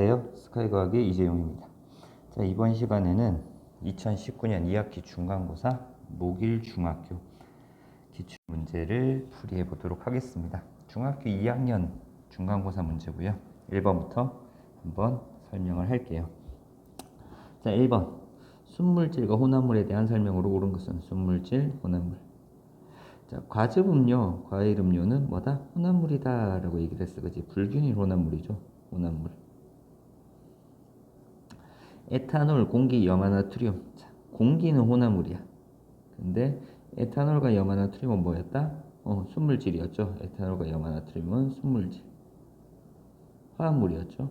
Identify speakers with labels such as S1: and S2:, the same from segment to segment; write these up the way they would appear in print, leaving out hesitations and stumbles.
S1: 안녕하세요. 스카이과학의 이재용입니다. 자, 이번 시간에는 2019년 2학기 중간고사 목일중학교 기출문제를 풀이해 보도록 하겠습니다. 중학교 2학년 중간고사 문제고요. 1번부터 한번 설명을 할게요. 자, 1번. 순물질과 혼합물에 대한 설명으로 옳은 것은 순물질, 혼합물. 자, 과즙음료, 과일음료는 뭐다? 혼합물이다 라고 얘기를 했어. 그치? 불균일 혼합물이죠. 혼합물. 에탄올, 공기, 염화나트륨. 자, 공기는 혼합물이야. 근데 에탄올과 염화나트륨은 뭐였다? 순물질이었죠. 에탄올과 염화나트륨은 순물질. 화합물이었죠.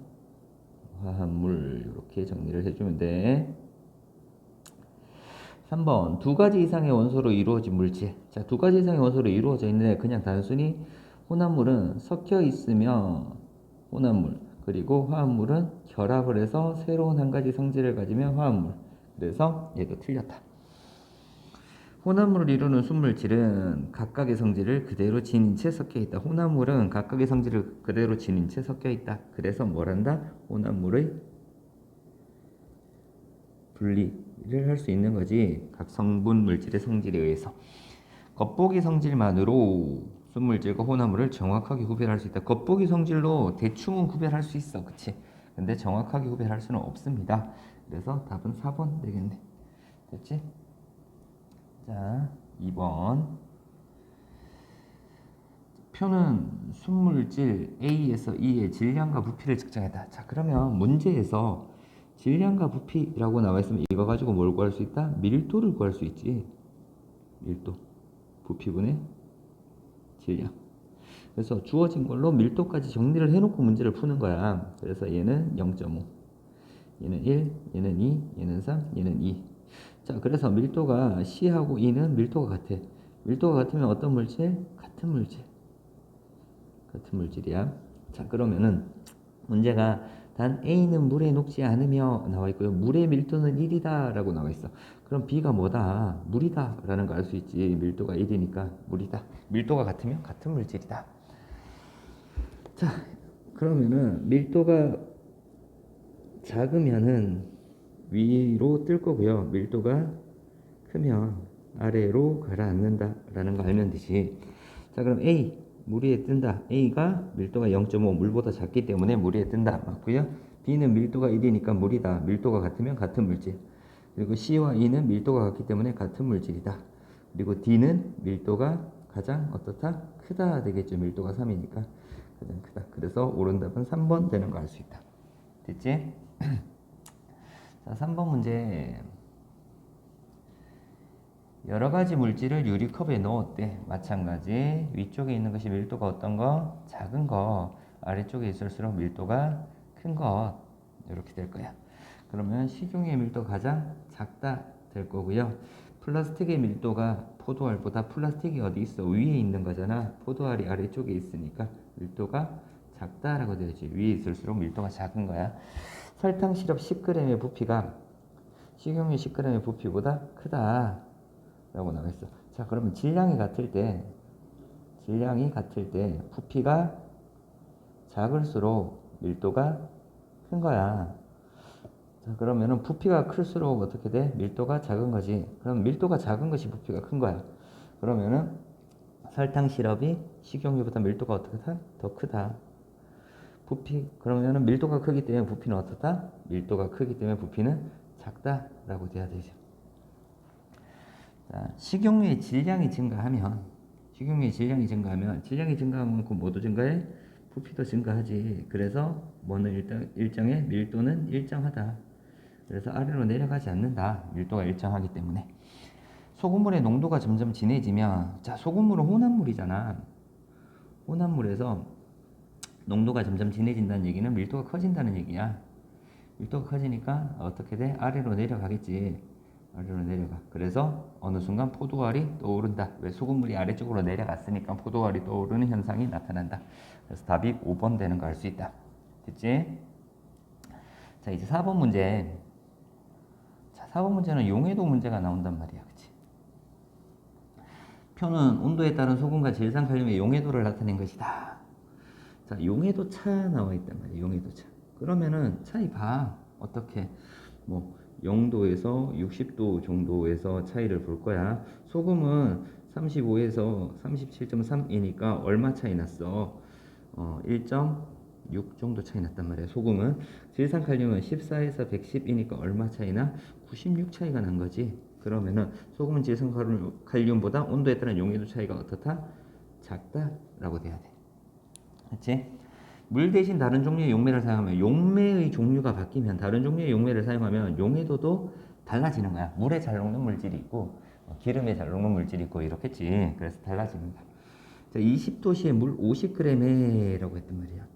S1: 화합물 이렇게 정리를 해주면 돼. 3번 두 가지 이상의 원소로 이루어진 물질. 자, 두 가지 이상의 원소로 이루어져 있는데 그냥 단순히 혼합물은 섞여 있으면 혼합물, 그리고 화합물은 결합을 해서 새로운 한 가지 성질을 가지면 화합물. 그래서 얘도 틀렸다. 혼합물을 이루는 순물질은 각각의 성질을 그대로 지닌 채 섞여 있다. 혼합물은 각각의 성질을 그대로 지닌 채 섞여 있다. 그래서 뭘한다? 혼합물의 분리를 할 수 있는 거지. 각 성분 물질의 성질에 의해서. 겉보기 성질만으로 순물질과 혼합물을 정확하게 구별할 수 있다. 겉보기 성질로 대충은 구별할 수 있어. 그치? 근데 정확하게 구별할 수는 없습니다. 그래서 답은 4번 되겠네. 됐지? 자, 2번. 표는 순물질 A에서 E의 질량과 부피를 측정했다. 자, 그러면 문제에서 질량과 부피라고 나와 있으면 이거 가지고 뭘 구할 수 있다? 밀도를 구할 수 있지. 밀도. 부피분의 질량. 그래서 주어진 걸로 밀도까지 정리를 해놓고 문제를 푸는 거야. 그래서 얘는 0.5, 얘는 1, 얘는 2, 얘는 3, 얘는 2. 자, 그래서 밀도가 C하고 E는 밀도가 같아. 밀도가 같으면 어떤 물질? 같은 물질. 같은 물질이야. 자, 그러면은 문제가 단 A는 물에 녹지 않으며 나와 있고요. 물의 밀도는 1이다 라고 나와 있어. 그럼 B가 뭐다? 물이다 라는 거 알 수 있지. 밀도가 1이니까 물이다. 밀도가 같으면 같은 물질이다. 자, 그러면은 밀도가 작으면은 위로 뜰 거고요. 밀도가 크면 아래로 가라앉는다 라는 거 알면 되지. 자, 그럼 A 물 위에 뜬다. A가 밀도가 0.5 물보다 작기 때문에 물 위에 뜬다. 맞고요. B는 밀도가 1이니까 물이다. 밀도가 같으면 같은 물질. 그리고 C와 E는 밀도가 같기 때문에 같은 물질이다. 그리고 D는 밀도가 가장 어떻다? 크다 되겠죠. 밀도가 3이니까 가장 크다. 그래서 옳은 답은 3번 되는 거 알 수 있다. 됐지? 자, 3번 문제. 여러 가지 물질을 유리컵에 넣었대. 마찬가지. 위쪽에 있는 것이 밀도가 어떤 거? 작은 거. 아래쪽에 있을수록 밀도가 큰 것. 이렇게 될 거야. 그러면 식용유의 밀도가 가장 작다 될 거고요. 플라스틱의 밀도가 포도알보다 플라스틱이 어디 있어? 위에 있는 거잖아. 포도알이 아래쪽에 있으니까 밀도가 작다라고 되어있지. 위에 있을수록 밀도가 작은 거야. 설탕 시럽 10g의 부피가 식용유 10g의 부피보다 크다 라고 나와 있어. 자, 그러면 질량이 같을 때 부피가 작을수록 밀도가 큰 거야. 자, 그러면은 부피가 클수록 어떻게 돼? 밀도가 작은 거지. 그럼 밀도가 작은 것이 부피가 큰 거야. 그러면은 설탕 시럽이 식용유보다 밀도가 어떻다? 더 크다. 부피, 그러면은 밀도가 크기 때문에 부피는 어떻다? 밀도가 크기 때문에 부피는 작다라고 돼야 되죠. 자, 식용유의 질량이 증가하면 질량이 증가한 만큼 뭐도 증가해? 부피도 증가하지. 그래서 뭐는 일정의 밀도는 일정하다. 그래서 아래로 내려가지 않는다. 밀도가 일정하기 때문에. 소금물의 농도가 점점 진해지면, 자, 소금물은 혼합물이잖아. 혼합물에서 농도가 점점 진해진다는 얘기는 밀도가 커진다는 얘기야. 밀도가 커지니까 어떻게 돼? 아래로 내려가겠지. 아래로 내려가. 그래서 어느 순간 포도알이 떠오른다. 왜? 소금물이 아래쪽으로 내려갔으니까 포도알이 떠오르는 현상이 나타난다. 그래서 답이 5번 되는 거 알 수 있다. 됐지? 자, 이제 4번 문제. 자, 4번 문제는 용해도 문제가 나온단 말이야. 그치? 표는 온도에 따른 소금과 질산칼륨의 용해도를 나타낸 것이다. 자, 용해도 차 나와 있단 말이야. 용해도 차. 그러면은 차이 봐. 어떻게? 뭐 0도에서 60도 정도에서 차이를 볼 거야. 소금은 35에서 37.3이니까 얼마 차이 났어? 1.6 정도 차이 났단 말이야. 소금은. 질산칼륨은 14에서 110이니까 얼마 차이나? 96 차이가 난 거지. 그러면은 소금은 질산칼륨보다 온도에 따른 용해도 차이가 어떻다? 작다라고 돼야 돼. 그렇지? 물 대신 다른 종류의 용매를 사용하면 용매의 종류가 바뀌면 다른 종류의 용매를 사용하면 용해도도 달라지는 거야. 물에 잘 녹는 물질이 있고 기름에 잘 녹는 물질이 있고 이렇겠지. 그래서 달라지는 거야. 자, 20도씨에 물 50g이라고 했단 말이야.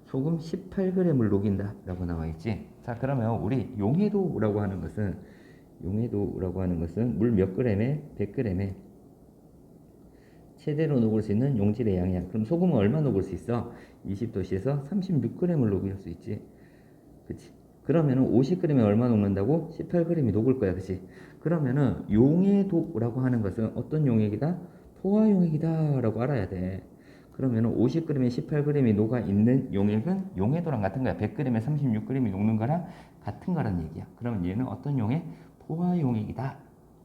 S1: 소금 18g을 녹인다 라고 나와 있지. 자, 그러면 우리 용해도라고 하는 것은 물 몇 g에 100g에 최대로 녹을 수 있는 용질의 양이야. 그럼 소금은 얼마 녹을 수 있어? 20도씨에서 36g을 녹일 수 있지. 그치? 그러면은 50g에 얼마 녹는다고? 18g이 녹을 거야. 그치? 그러면은 용해도라고 하는 것은 어떤 용액이다? 포화용액이다 라고 알아야 돼. 그러면은 50g에 18g이 녹아 있는 용액은 용해도랑 같은 거야. 100g에 36g이 녹는 거랑 같은 거란 얘기야. 그러면 얘는 어떤 용액? 포화용액이다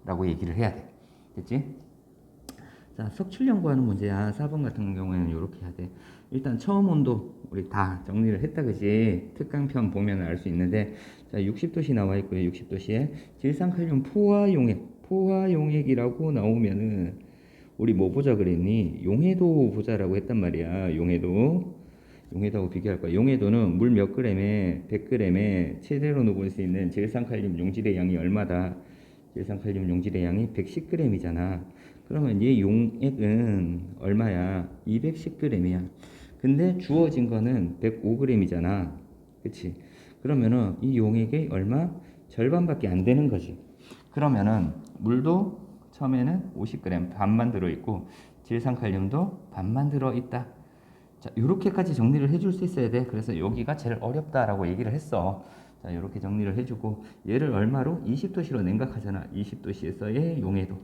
S1: 라고 얘기를 해야 돼. 됐지? 자, 석출량 구하는 문제야. 4번 같은 경우에는 이렇게 해야 돼. 일단 처음 온도 우리 다 정리를 했다 그지? 특강편 보면 알 수 있는데, 자, 60도씨 나와 있고요. 60도씨에 질산칼륨 포화용액이라고 나오면은 우리 뭐 보자 그랬니? 용해도 보자라고 했단 말이야. 용해도하고 비교할 거야. 용해도는 물 몇 g에 100g에 최대로 녹을 수 있는 질산칼륨 용질의 양이 얼마다? 질산칼륨 용질의 양이 110g이잖아. 그러면 얘 용액은 얼마야? 210g이야. 근데 주어진 거는 105g이잖아. 그치? 그러면은 이 용액이 얼마? 절반밖에 안 되는 거지. 그러면은 물도 처음에는 50g 반만 들어있고 질산칼륨도 반만 들어있다. 자, 이렇게까지 정리를 해줄 수 있어야 돼. 그래서 여기가 제일 어렵다라고 얘기를 했어. 자, 이렇게 정리를 해주고 얘를 얼마로? 20도씨로 냉각하잖아. 20도씨에서의 용해도.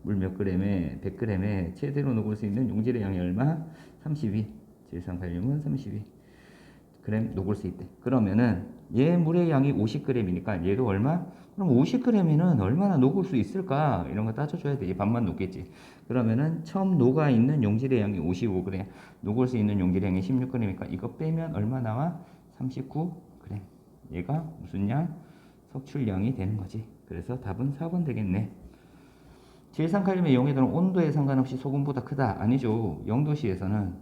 S1: 물 몇 g에 100g에 최대로 녹을 수 있는 용질의 양이 얼마? 32. 질산칼륨은 32g 녹을 수 있대. 그러면은 얘 물의 양이 50g이니까 얘도 얼마? 그럼 50g이면 얼마나 녹을 수 있을까? 이런 거 따져줘야 돼. 얘 반만 녹겠지. 그러면은 처음 녹아 있는 용질의 양이 55g, 녹을 수 있는 용질의 양이 16g이니까 이거 빼면 얼마 나와? 39g. 얘가 무슨 양? 석출량이 되는 거지. 그래서 답은 4번 되겠네. 질산칼륨의 용해도는 온도에 상관없이 소금보다 크다. 아니죠. 0도씨에서는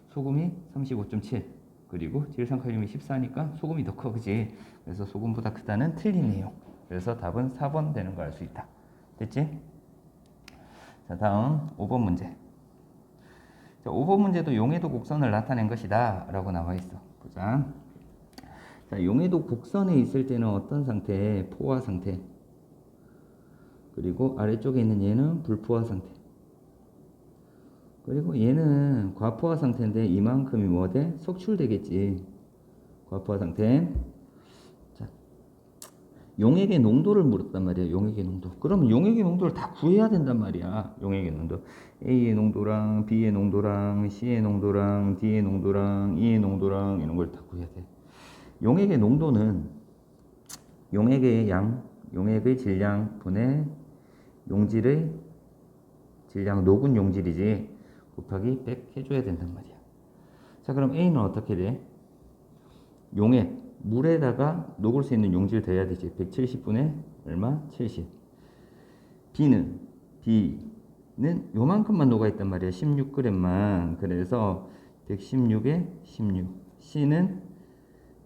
S1: 소금이 35.7 그리고 질산칼륨이 14니까 소금이 더 커. 그지? 그래서 소금보다 크다는 틀린 내용. 그래서 답은 4번 되는 걸 알 수 있다. 됐지? 자, 다음 5번 문제. 자, 5번 문제도 용해도 곡선을 나타낸 것이다 라고 나와 있어. 보자. 자, 용해도 곡선에 있을 때는 어떤 상태? 포화 상태. 그리고 아래쪽에 있는 얘는 불포화 상태. 그리고 얘는 과포화 상태인데 이만큼이 뭐 돼? 속출되겠지. 과포화 상태. 자, 용액의 농도를 물었단 말이야. 용액의 농도. 그러면 용액의 농도를 다 구해야 된단 말이야. 용액의 농도. A의 농도랑 B의 농도랑 C의 농도랑 D의 농도랑 E의 농도랑 이런 걸 다 구해야 돼. 용액의 농도는 용액의 양, 용액의 질량 분의 용질의 질량, 녹은 용질이지. 곱하기 100 해줘야 된단 말이야. 자, 그럼 A는 어떻게 돼? 용액, 물에다가 녹을 수 있는 용질 돼야 되지. 170분의 얼마? 70. B는 요만큼만 녹아있단 말이야. 16g만. 그래서 116에 16. C는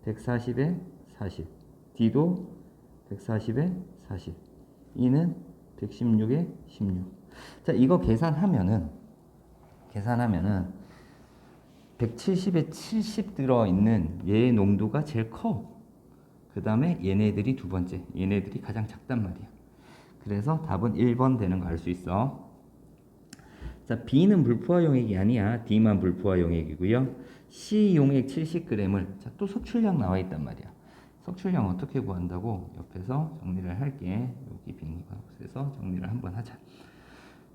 S1: 140에 40. D도 140에 40. E는 116에 16. 자, 이거 계산하면은 170에 70 들어있는 얘의 농도가 제일 커. 그 다음에 얘네들이 두 번째. 얘네들이 가장 작단 말이야. 그래서 답은 1번 되는 거 알 수 있어. 자, B는 불포화 용액이 아니야. D만 불포화 용액이고요. C 용액 70g을 자, 또 석출량 나와 있단 말이야. 석출량 어떻게 구한다고? 옆에서 정리를 할게. 여기 빈니가 없어서 정리를 한번 하자.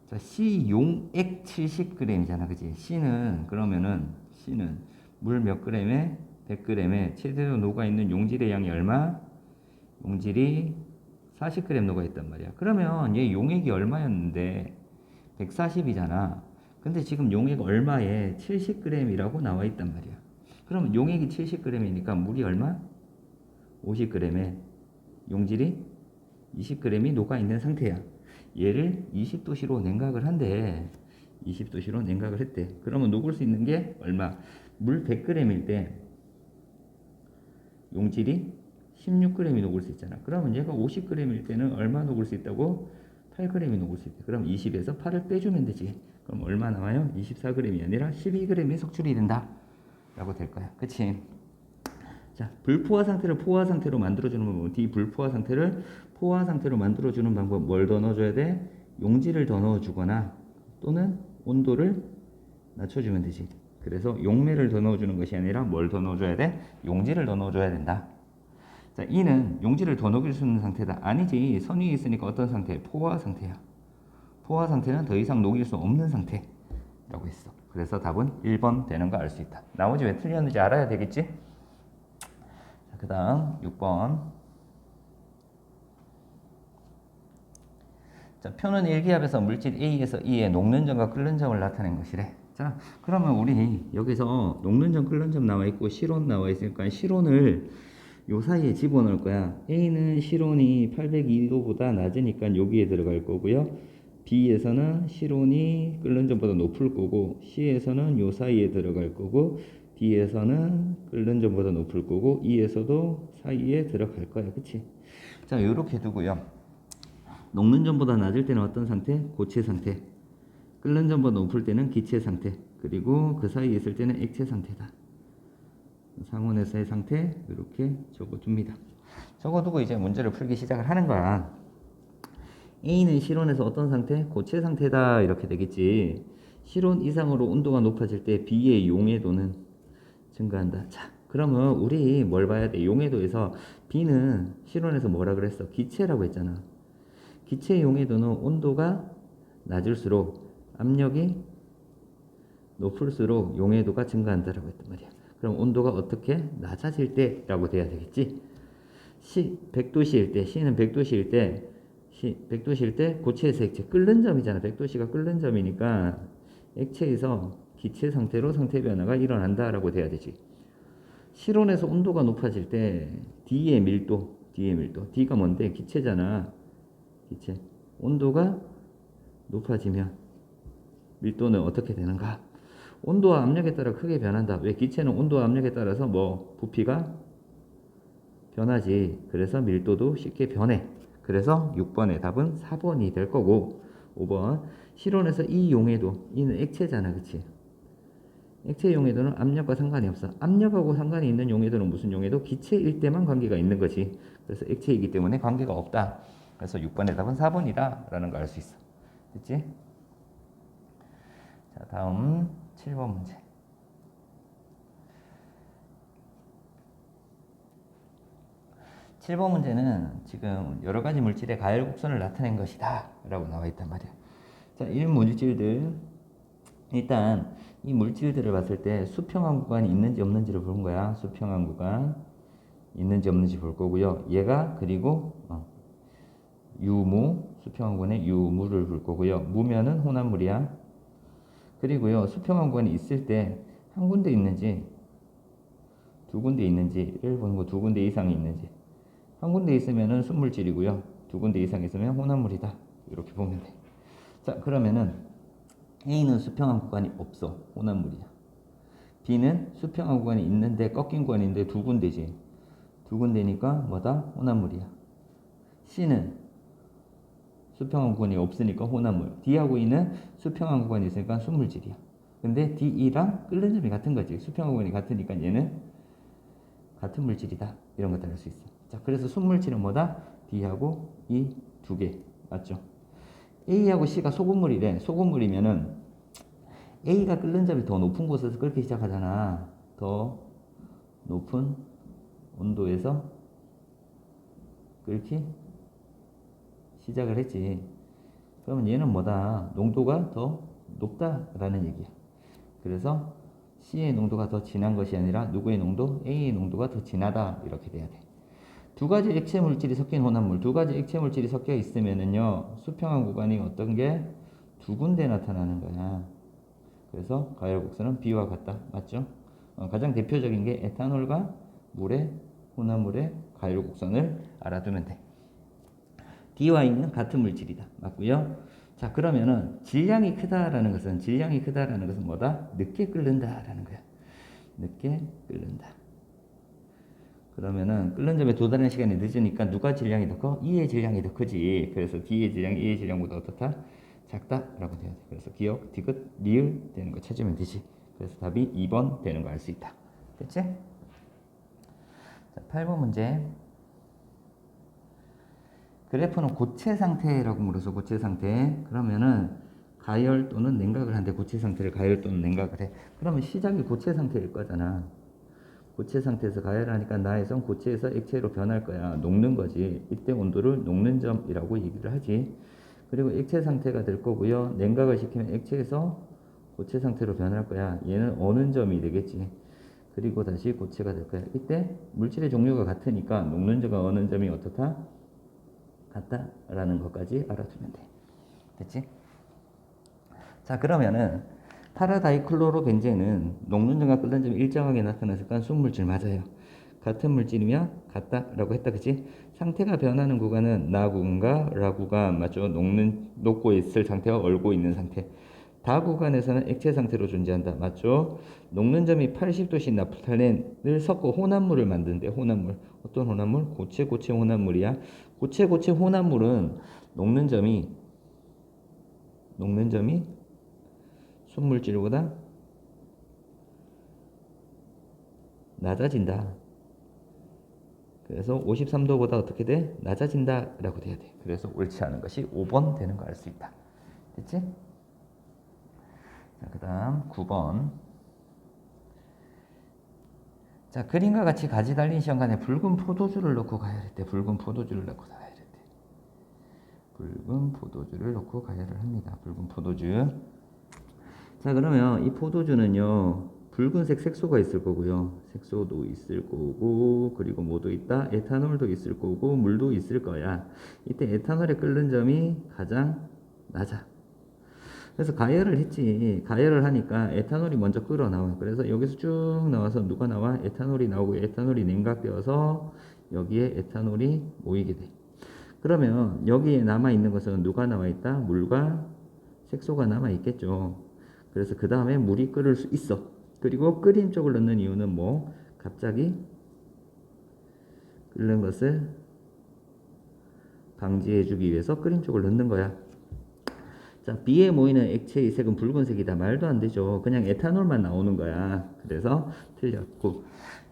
S1: 자, C 용액 70g이잖아. 그지? C는 그러면은 C는 물 몇 g에 100g에 최대로 녹아있는 용질의 양이 얼마? 용질이 40g 녹아있단 말이야. 그러면 얘 용액이 얼마였는데 140이잖아. 근데 지금 용액 얼마에 70g이라고 나와있단 말이야. 그러면 용액이 70g이니까 물이 얼마? 50g에 용질이 20g이 녹아있는 상태야. 얘를 20도씨로 냉각을 한대. 20도씨로 냉각을 했대. 그러면 녹을 수 있는 게 얼마? 물 100g일 때 용질이 16g이 녹을 수 있잖아. 그러면 얘가 50g일 때는 얼마 녹을 수 있다고? 8g이 녹을 수 있대. 그럼 20에서 8을 빼주면 되지. 그럼 얼마 나와요? 24g이 아니라 12g이 석출이 된다 라고 될 거야. 그치? 자, 불포화 상태를 포화 상태로 만들어주는 방법. 비불포화 상태를 포화 상태로 만들어주는 방법. 뭘 더 넣어줘야 돼? 용질을 더 넣어주거나 또는 온도를 낮춰주면 되지. 그래서 용매를 더 넣어주는 것이 아니라 뭘 더 넣어줘야 돼? 용질을 더 넣어줘야 된다. 자, 이는 용질을 더 녹일 수 있는 상태다. 아니지. 선 위에 있으니까 어떤 상태? 포화 상태야. 포화 상태는 더 이상 녹일 수 없는 상태라고 했어. 그래서 답은 1번 되는 거 알 수 있다. 나머지 왜 틀렸는지 알아야 되겠지? 그 다음 6번. 자, 표는 일기압에서 물질 A에서 E의 녹는 점과 끓는 점을 나타낸 것이래. 자, 그러면 우리 여기서 녹는 점, 끓는 점 나와 있고 실온 나와 있으니까 실온을 요 사이에 집어넣을 거야. A는 실온이 802도보다 낮으니까 여기에 들어갈 거고요. B에서는 실온이 끓는 점보다 높을 거고, C에서는 요 사이에 들어갈 거고, D에서는 끓는 점보다 높을 거고, E에서도 사이에 들어갈 거야. 그치? 자, 요렇게 두고요. 녹는 점보다 낮을 때는 어떤 상태? 고체 상태. 끓는 점보다 높을 때는 기체 상태. 그리고 그 사이에 있을 때는 액체 상태다. 상온에서의 상태 이렇게 적어둡니다. 적어두고 이제 문제를 풀기 시작을 하는 거야. A는 실온에서 어떤 상태? 고체 상태다 이렇게 되겠지. 실온 이상으로 온도가 높아질 때 B의 용해도는 증가한다. 자, 그러면 우리 뭘 봐야 돼? 용해도에서 B는 실온에서 뭐라 그랬어? 기체라고 했잖아. 기체 용해도는 온도가 낮을수록 압력이 높을수록 용해도가 증가한다라고 했단 말이야. 그럼 온도가 어떻게? 낮아질 때라고 돼야 되겠지. 100도씨일 때, C는 100도씨일 때, 100도씨일 때 고체에서 액체, 끓는 점이잖아. 100도씨가 끓는 점이니까 액체에서 기체 상태로 상태 변화가 일어난다라고 돼야 되지. 실온에서 온도가 높아질 때 D의 밀도, D가 뭔데? 기체잖아. 기체. 온도가 높아지면 밀도는 어떻게 되는가? 온도와 압력에 따라 크게 변한다. 왜? 기체는 온도와 압력에 따라서 뭐 부피가 변하지. 그래서 밀도도 쉽게 변해. 그래서 6번의 답은 4번이 될 거고, 5번 실온에서 이 용해도, 이는 액체잖아. 그치? 액체 용해도는 압력과 상관이 없어. 압력하고 상관이 있는 용해도는 무슨 용해도? 기체일 때만 관계가 있는 거지. 그래서 액체이기 때문에 관계가 없다. 그래서 6번의 답은 4번이다 라는 걸 알 수 있어. 됐지? 자, 다음 7번 문제. 7번 문제는 지금 여러 가지 물질의 가열 곡선을 나타낸 것이다 라고 나와 있단 말이야. 자, 이 물질들, 일단 이 물질들을 봤을 때 수평한 구간이 있는지 없는지를 보는 거야. 수평한 구간 있는지 없는지 볼 거고요. 얘가 그리고 유무, 수평한 구간에 유무를 볼 거고요. 무면은 혼합물이야. 그리고요, 수평한 구간이 있을 때 한 군데 있는지 두 군데 있는지를 보는 거. 두 군데 이상이 있는지. 한 군데 있으면은 순물질이고요. 두 군데 이상 있으면 혼합물이다. 이렇게 보면 돼. 자, 그러면은 A는 수평한 구간이 없어. 혼합물이야. B는 수평한 구간이 있는데 꺾인 구간이 있는데 두 군데지. 두 군데니까 뭐다? 혼합물이야. C는 수평한 구간이 없으니까 혼합물. D하고 E는 수평한 구간이 있으니까 순물질이야. 근데 D, E랑 끓는 점이 같은 거지. 수평한 구간이 같으니까 얘는 같은 물질이다. 이런 것들 알 수 있어. 자, 그래서 순물질은 뭐다? D하고 E 두 개. 맞죠? A하고 C가 소금물이래. 소금물이면은 A가 끓는 점이 더 높은 곳에서 끓기 시작하잖아. 더 높은 온도에서 끓기 시작을 했지. 그러면 얘는 뭐다? 농도가 더 높다라는 얘기야. 그래서 C의 농도가 더 진한 것이 아니라 누구의 농도? A의 농도가 더 진하다. 이렇게 돼야 돼. 두 가지 액체 물질이 섞인 혼합물, 두 가지 액체 물질이 섞여 있으면은요, 수평한 구간이 어떤 게 두 군데 나타나는 거야. 그래서 가열 곡선은 B와 같다. 맞죠? 가장 대표적인 게 에탄올과 물의 혼합물의 가열 곡선을 알아두면 돼. D와 E는 같은 물질이다. 맞고요. 자, 그러면은 질량이 크다라는 것은 뭐다? 늦게 끓는다라는 거야. 늦게 끓는다. 그러면은 끓는 점에 도달하는 시간이 늦으니까 누가 질량이 더 커? E의 질량이 더 크지. 그래서 D의 질량이 E의 질량보다 어떻다? 작다라고 돼야 돼. 그래서 기억, 디귿, 리을 되는 거 찾으면 되지. 그래서 답이 2번 되는 거 알 수 있다. 됐지? 자, 8번 문제. 그래프는 고체 상태라고 물어서 고체 상태. 그러면은 가열 또는 냉각을 하는데 고체 상태를 가열 또는 냉각을 해. 그러면 시작이 고체 상태일 거잖아. 고체 상태에서 가열하니까 나에선 고체에서 액체로 변할 거야. 녹는 거지. 이때 온도를 녹는 점이라고 얘기를 하지. 그리고 액체 상태가 될 거고요. 냉각을 시키면 액체에서 고체 상태로 변할 거야. 얘는 어는 점이 되겠지. 그리고 다시 고체가 될 거야. 이때 물질의 종류가 같으니까 녹는 점과 어는 점이 어떻다? 같다라는 것까지 알아두면 돼. 됐지? 자, 그러면은 파라다이클로로벤젠은 녹는 점과 끓는 점이 일정하게 나타났을까? 순물질 맞아요. 같은 물질이면 같다라고 했다, 그치? 상태가 변하는 구간은 나 구간과 라 구간 맞죠? 녹고 있을 상태와 얼고 있는 상태. 다 구간에서는 액체 상태로 존재한다, 맞죠? 녹는 점이 80도씨 나프탈렌을 섞고 혼합물을 만드는데 혼합물 어떤 혼합물? 고체 혼합물이야. 고체 혼합물은 녹는 점이 순물질보다 낮아진다. 그래서 53도보다 어떻게 돼? 낮아진다 라고 돼야 돼. 그래서 옳지 않은 것이 5번 되는 거 알 수 있다. 됐지? 자, 그 다음 9번. 자, 그림과 같이 가지 달린 시험관에 붉은 포도주를 넣고 가열했대. 붉은 포도주를 넣고 가열했대. 붉은 포도주를 넣고 가열을 합니다. 붉은 포도주. 자, 그러면 이 포도주는요, 붉은색 색소가 있을 거고요. 색소도 있을 거고, 그리고 뭐도 있다? 에탄올도 있을 거고, 물도 있을 거야. 이때 에탄올의 끓는 점이 가장 낮아. 그래서 가열을 했지. 가열을 하니까 에탄올이 먼저 끓어 나와. 그래서 여기서 쭉 나와서 누가 나와? 에탄올이 나오고, 에탄올이 냉각되어서 여기에 에탄올이 모이게 돼. 그러면 여기에 남아있는 것은 누가 나와 있다? 물과 색소가 남아 있겠죠. 그래서 그 다음에 물이 끓을 수 있어. 그리고 끓인 쪽을 넣는 이유는 뭐? 갑자기 끓는 것을 방지해주기 위해서 끓인 쪽을 넣는 거야. 자, B에 모이는 액체의 색은 붉은색이다. 말도 안 되죠. 그냥 에탄올만 나오는 거야. 그래서 틀렸고,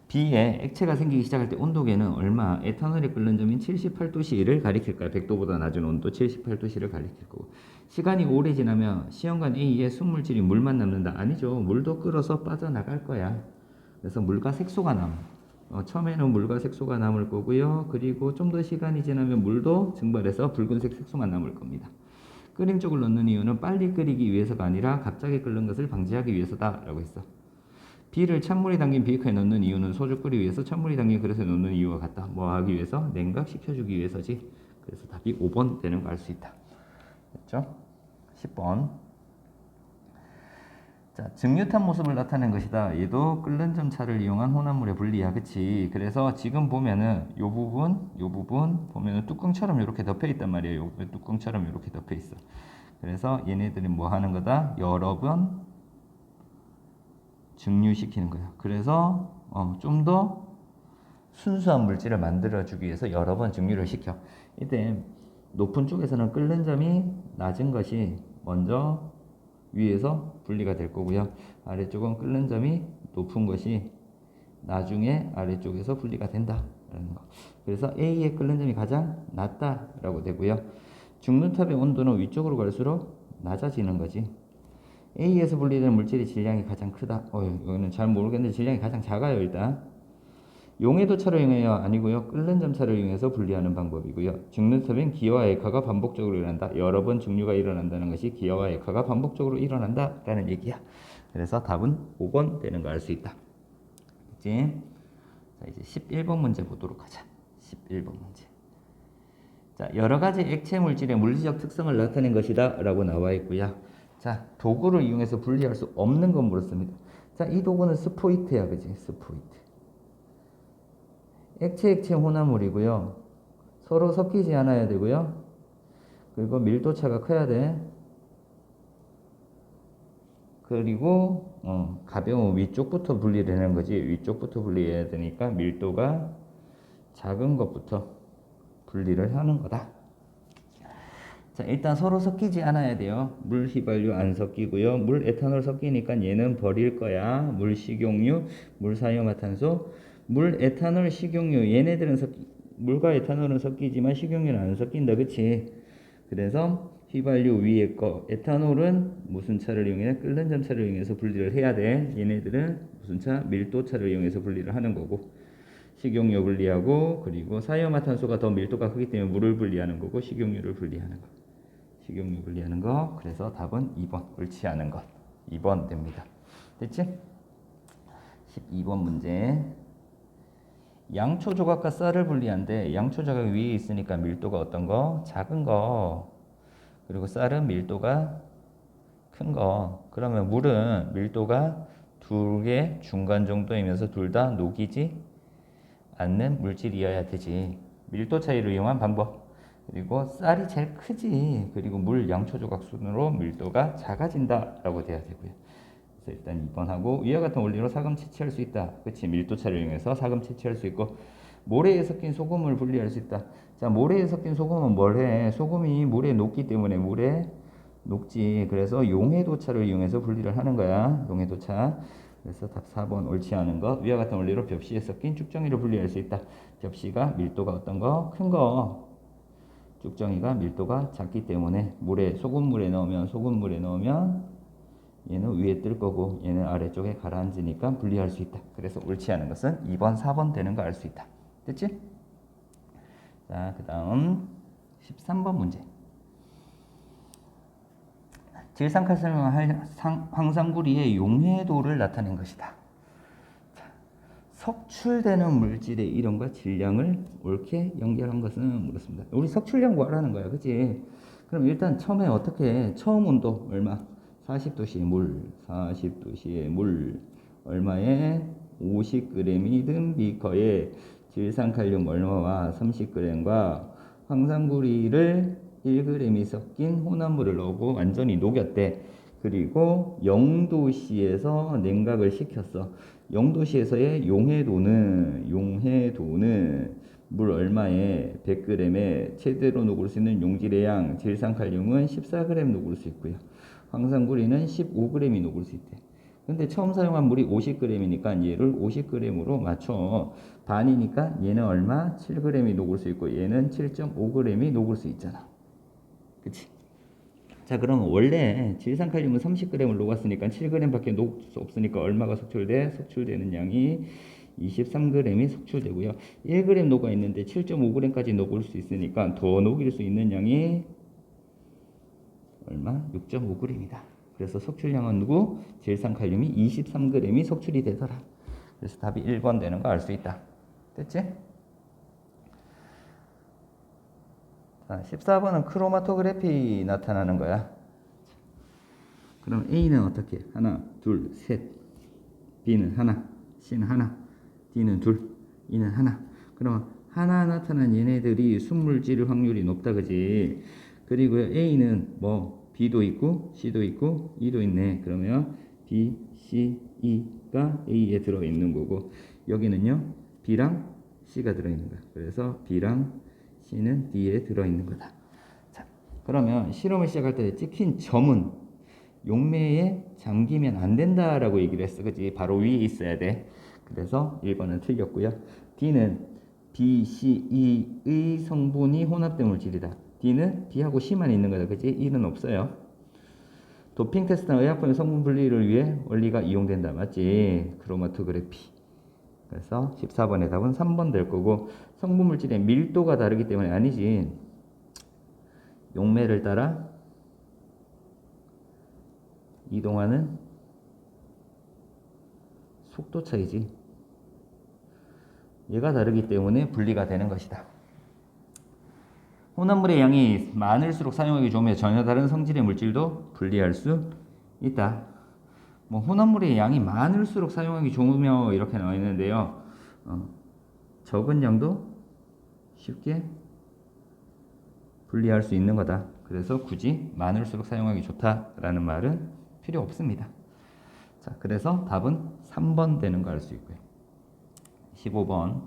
S1: B에 액체가 생기기 시작할 때 온도계는 얼마? 에탄올이 끓는 점인 78도씨를 가리킬 거야. 100도보다 낮은 온도 78도씨를 가리킬 거고, 시간이 오래 지나면 시험관 A에 순물질이 물만 남는다. 아니죠. 물도 끓어서 빠져나갈 거야. 그래서 물과 색소가 남아. 처음에는 물과 색소가 남을 거고요. 그리고 좀 더 시간이 지나면 물도 증발해서 붉은색 색소만 남을 겁니다. 끓인 쪽을 넣는 이유는 빨리 끓이기 위해서가 아니라 갑자기 끓는 것을 방지하기 위해서다 라고 했어. B를 찬물이 담긴 비커에 넣는 이유는 소주 끓이기 위해서 찬물이 담긴 그릇에 넣는 이유와 같다. 뭐 하기 위해서? 냉각시켜주기 위해서지. 그래서 답이 5번 되는 거 알 수 있다. 됐죠? 10번. 자, 증류탄 모습을 나타낸 것이다. 얘도 끓는 점 차를 이용한 혼합물의 분리야. 그치? 그래서 지금 보면은 요 부분 보면은 뚜껑처럼 이렇게 덮여 있단 말이에요. 요 뚜껑처럼 이렇게 덮여 있어. 그래서 얘네들이 뭐 하는 거다? 여러 번 증류시키는 거야. 그래서 좀 더 순수한 물질을 만들어주기 위해서 여러 번 증류를 시켜. 이때 높은 쪽에서는 끓는 점이 낮은 것이 먼저 위에서 분리가 될 거고요. 아래쪽은 끓는 점이 높은 것이 나중에 아래쪽에서 분리가 된다라는 거. 그래서 A의 끓는 점이 가장 낮다라고 되고요. 중류탑의 온도는 위쪽으로 갈수록 낮아지는 거지. A에서 분리되는 물질의 질량이 가장 크다. 이거는 잘 모르겠는데 질량이 가장 작아요. 일단 용해도 차를 이용해요? 아니고요. 끓는 점 차를 이용해서 분리하는 방법이고요. 증류탑엔 기여와 액화가 반복적으로 일어난다. 여러 번 증류가 일어난다는 것이 기여와 액화가 반복적으로 일어난다라는 얘기야. 그래서 답은 5번 되는 거 알 수 있다. 그치? 자, 이제 11번 문제 보도록 하자. 11번 문제. 자, 여러 가지 액체 물질의 물리적 특성을 나타낸 것이다 라고 나와 있고요. 자, 도구를 이용해서 분리할 수 없는 건 물었습니다. 자, 이 도구는 스포이트야, 그지? 스포이트. 액체 혼합물이고요. 서로 섞이지 않아야 되고요. 그리고 밀도차가 커야 돼. 그리고 가벼운 위쪽부터 분리를 하는 거지. 위쪽부터 분리해야 되니까 밀도가 작은 것부터 분리를 하는 거다. 자, 일단 서로 섞이지 않아야 돼요. 물 휘발유 안 섞이고요. 물 에탄올 섞이니까 얘는 버릴 거야. 물 식용유, 물 사이화탄소, 물 에탄올 식용유 얘네들은 물과 에탄올은 섞이지만 식용유는 안 섞인다. 그치? 그래서 휘발유 위에 거 에탄올은 무슨 차를 이용해? 끓는 점차를 이용해서 분리를 해야 돼. 얘네들은 무슨 차? 밀도차를 이용해서 분리를 하는 거고, 식용유 분리하고, 그리고 사이화탄소가 더 밀도가 크기 때문에 물을 분리하는 거고, 식용유를 분리하는 거. 식용유 분리하는 거. 그래서 답은 2번. 옳지 않은 것. 2번 됩니다. 됐지? 12번 문제. 양초 조각과 쌀을 분리한데 양초 조각 위에 있으니까 밀도가 어떤 거? 작은 거. 그리고 쌀은 밀도가 큰 거. 그러면 물은 밀도가 두 개 중간 정도이면서 둘 다 녹이지 않는 물질이어야 되지. 밀도 차이를 이용한 방법. 그리고 쌀이 제일 크지. 그리고 물 양초 조각 순으로 밀도가 작아진다 라고 돼야 되고요. 그래서 일단 2번 하고, 위와 같은 원리로 사금 채취할 수 있다. 그치? 밀도차를 이용해서 사금 채취할 수 있고, 모래에 섞인 소금을 분리할 수 있다. 자, 모래에 섞인 소금은 뭘 해? 소금이 물에 녹기 때문에 물에 녹지. 그래서 용해도차를 이용해서 분리를 하는 거야. 용해도차. 그래서 답 4번 옳지 않은 것. 위와 같은 원리로 벽시에 섞인 쭉정이를 분리할 수 있다. 벽시가 밀도가 어떤 거? 큰 거. 쭉정이가 밀도가 작기 때문에 소금물에 넣으면 얘는 위에 뜰 거고 얘는 아래쪽에 가라앉으니까 분리할 수 있다. 그래서 옳지 않은 것은 2번, 4번 되는 거 알 수 있다. 됐지? 자, 그 다음 13번 문제. 질산칼슘 황산구리의 용해도를 나타낸 것이다. 자, 석출되는 물질의 이름과 질량을 옳게 연결한 것은 물었습니다. 우리 석출량 구하라는 거야. 그치? 그럼 일단 처음에 어떻게 처음 온도 얼마? 40도씨의 물 얼마에 50g이 든 비커에 질산칼륨 얼마와 30g과 황산구리를 1g이 섞인 혼합물을 넣고 완전히 녹였대. 그리고 0도씨에서 냉각을 시켰어. 0도씨에서의 용해도는 물 얼마에 100g에 최대로 녹을 수 있는 용질의 양, 질산칼륨은 14g 녹을 수 있고요. 황산구리는 15g이 녹을 수 있대. 근데 처음 사용한 물이 50g이니까 얘를 50g으로 맞춰. 반이니까 얘는 얼마? 7g이 녹을 수 있고 얘는 7.5g이 녹을 수 있잖아. 그치? 자, 그럼 원래 질산칼륨은 30g을 녹았으니까 7g밖에 녹을 수 없으니까 얼마가 속출돼? 속출되는 양이 23g이 속출되고요. 1g 녹아 있는데 7.5g까지 녹을 수 있으니까 더 녹일 수 있는 양이 얼마? 6.5g이다. 그래서 속출량은 누구? 질산칼륨이 23g이 속출이 되더라. 그래서 답이 1번 되는 거 알 수 있다. 됐지? 자, 14번은 크로마토그래피 나타나는 거야. 그럼 A는 어떻게? 하나, 둘, 셋. B는 하나, C는 하나, D는 둘, E는 하나. 그럼 하나 나타난 얘네들이 순물질 확률이 높다, 그지? 그리고 A는 뭐 B도 있고 C도 있고 E도 있네. 그러면 B, C, E가 A에 들어있는 거고, 여기는요 B랑 C가 들어있는 거야. 그래서 B랑 C는 D에 들어있는 거다. 자, 그러면 실험을 시작할 때 찍힌 점은 용매에 잠기면 안 된다라고 얘기를 했어. 그치? 바로 위에 있어야 돼. 그래서 1번은 틀렸고요. D는 B, C, E의 성분이 혼합된 물질이다. D는 B하고 C만 있는 거다. 그치? E는 없어요. 도핑 테스트나 의약품의 성분 분리를 위해 원리가 이용된다. 맞지? 크로마토그래피. 그래서 14번의 답은 3번 될 거고, 성분 물질의 밀도가 다르기 때문에 아니지. 용매를 따라 이동하는 속도 차이지. 얘가 다르기 때문에 분리가 되는 것이다. 혼합물의 양이 많을수록 사용하기 좋으며 전혀 다른 성질의 물질도 분리할 수 있다. 뭐 혼합물의 양이 많을수록 사용하기 좋으며 이렇게 나와 있는데요. 적은 양도 쉽게 분리할 수 있는 거다. 그래서 굳이 많을수록 사용하기 좋다라는 말은 필요 없습니다. 자, 그래서 답은 3번 되는 거 알 수 있고요. 15번.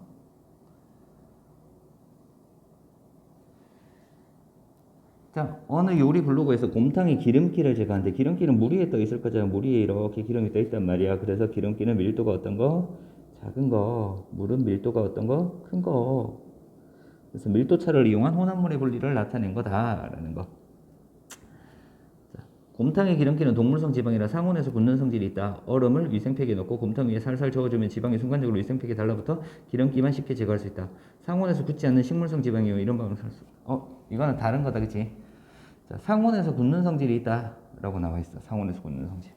S1: 자, 어느 요리 블로그에서 곰탕에 기름기를 제거하는데 기름기는 물 위에 떠 있을 거잖아요. 물 위에 이렇게 기름이 떠 있단 말이야. 그래서 기름기는 밀도가 어떤 거? 작은 거. 물은 밀도가 어떤 거? 큰 거. 그래서 밀도 차를 이용한 혼합물의 분리를 나타낸 거다라는 거. 자, 곰탕의 기름기는 동물성 지방이라 상온에서 굳는 성질이 있다. 얼음을 위생팩에 넣고 곰탕 위에 살살 저어주면 지방이 순간적으로 위생팩에 달라붙어 기름기만 쉽게 제거할 수 있다. 상온에서 굳지 않는 식물성 지방이요. 이런 방법을 살 수. 이거는 다른 거다, 그치? 자, 상온에서 굳는 성질이 있다라고 나와 있어. 상온에서 굳는 성질.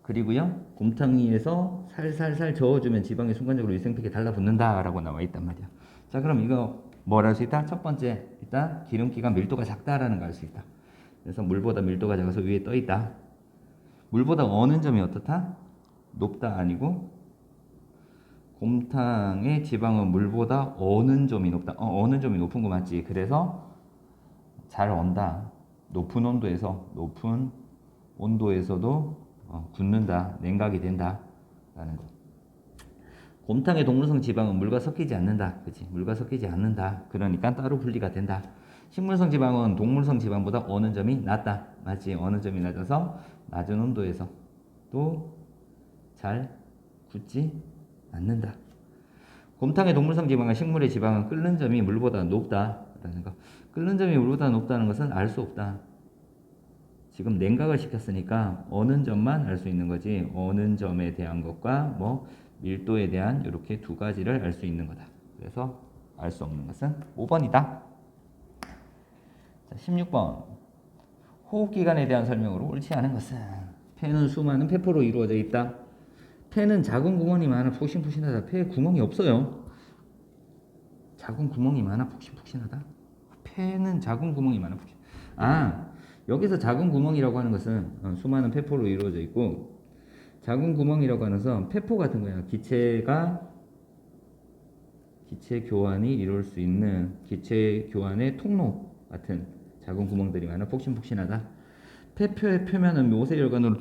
S1: 그리고요, 곰탕 위에서 살살살 저어주면 지방이 순간적으로 위생팩에 달라붙는다라고 나와 있단 말이야. 자, 그럼 이거 뭘 알 수 있다? 첫 번째, 일단 기름기가 밀도가 작다라는 걸 알 수 있다. 그래서 물보다 밀도가 작아서 위에 떠 있다. 물보다 어는 점이 어떻다? 높다 아니고 곰탕의 지방은 물보다 어는 점이 높다. 어는 점이 높은 거 맞지? 그래서 잘 언다. 높은 온도에서도 굳는다. 냉각이 된다. 라는 거. 곰탕의 동물성 지방은 물과 섞이지 않는다. 그치? 물과 섞이지 않는다. 그러니까 따로 분리가 된다. 식물성 지방은 동물성 지방보다 어는 점이 낮다. 맞지? 어는 점이 낮아서 낮은 온도에서 또 잘 굳지 않는다. 곰탕의 동물성 지방과 식물의 지방은 끓는 점이 물보다 높다라는 거. 끓는 점이 물보다 높다는 것은 알 수 없다. 지금 냉각을 시켰으니까 어는 점만 알 수 있는 거지. 어는 점에 대한 것과 뭐 밀도에 대한 이렇게 두 가지를 알 수 있는 거다. 그래서 알 수 없는 것은 5번이다. 자, 16번. 호흡기관에 대한 설명으로 옳지 않은 것은 폐는 수많은 폐포로 이루어져 있다. 폐는 작은 구멍이 많아 폭신폭신하다. 폐에 구멍이 없어요. 작은 구멍이 많아 폭신폭신하다. 폐는 작은 구멍이 많아 폭신. 여기서 작은 구멍이라고 하는 것은 수많은 폐포로 이루어져 있고, 작은 구멍이라고 하는 것은 폐포 같은 거야. 기체 교환이 이룰 수 있는 기체 교환의 통로 같은 작은 구멍들이 많아 폭신폭신하다. 폐표의 표면은 모세혈관으로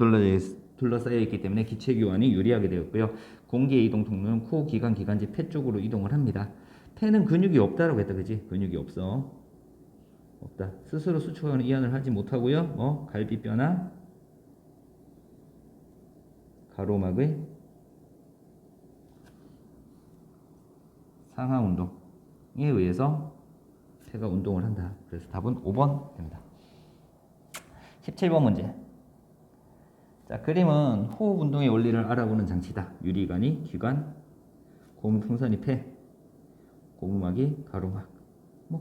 S1: 둘러싸여 있기 때문에 기체 교환이 유리하게 되었고요. 공기의 이동 통로는 코, 기관, 기관지, 폐 쪽으로 이동을 합니다. 폐는 근육이 없다라고 했다, 그지? 근육이 없어. 없다. 스스로 수축하거나 이완을 하지 못하고요. 갈비뼈나 가로막의 상하 운동에 의해서 폐가 운동을 한다. 그래서 답은 5번 됩니다. 17번 문제. 자, 그림은 호흡 운동의 원리를 알아보는 장치다. 유리관이 기관, 고무풍선이 폐, 고무막이 가로막.